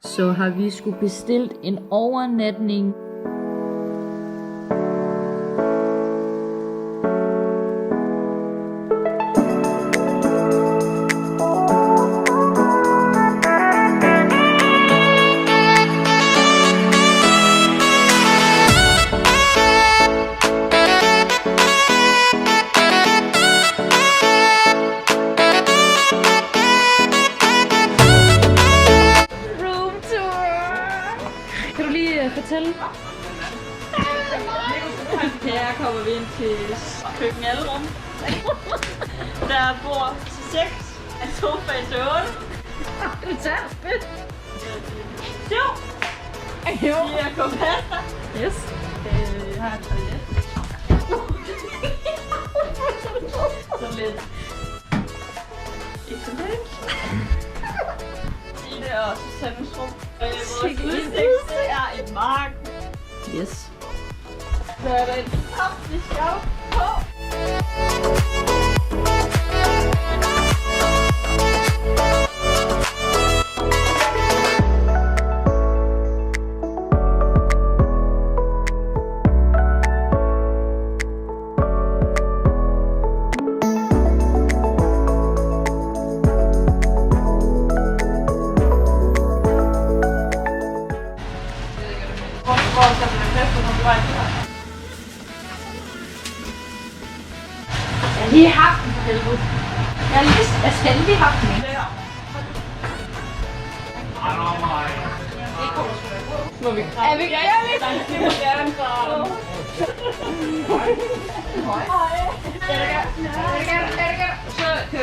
Så har vi skulle bestilt en overnatning. Fortælle. Her kommer vi ind til køkkenalrum. Der bor til 6, en sofa til 8. Du tager fedt. 7. Jo. 4 kompasser. Yes. Jeg har et toilet. Så lidt. Ikke så lidt. I det også sandhedsrum. Vores udsigt er et mark. Yes. Så er der et kraftigt skab på. Jeg har lige haft den for helvede. Jeg har lige haft den. Må vi kramme? Er vi kærligt? Vi må gerne kramme.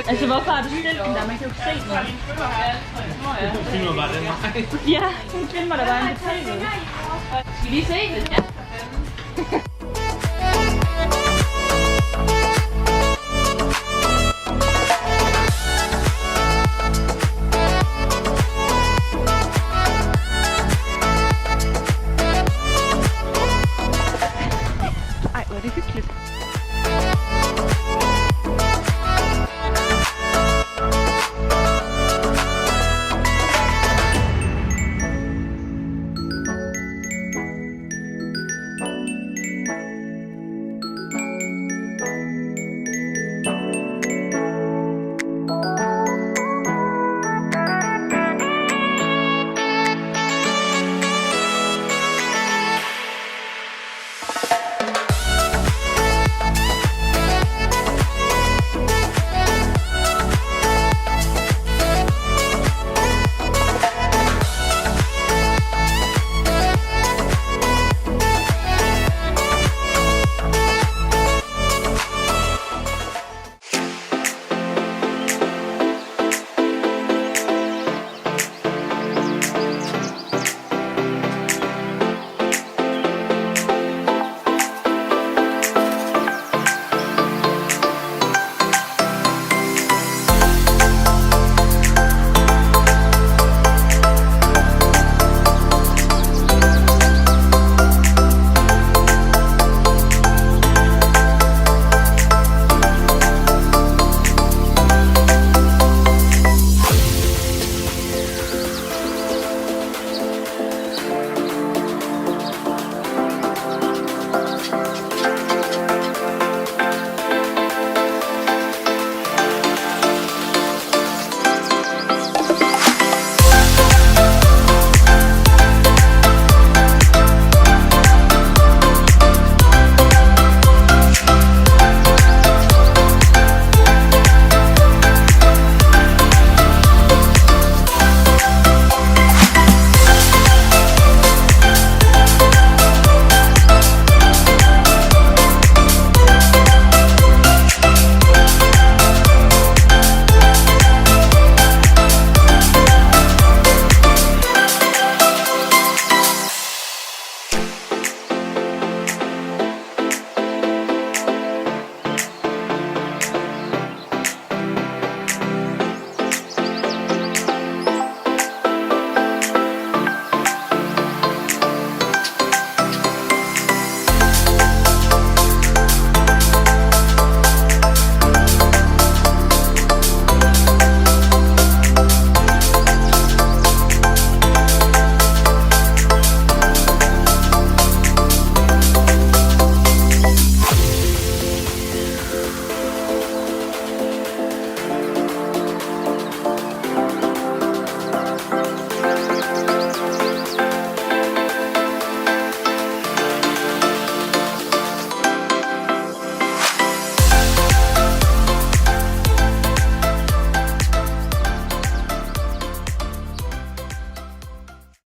Altså, hvorfor har du stillet den der? Man kan jo ikke se noget. Du filmer bare den vej. Ja, hun filmer der bare en på tv. Skal vi lige se det? Ja.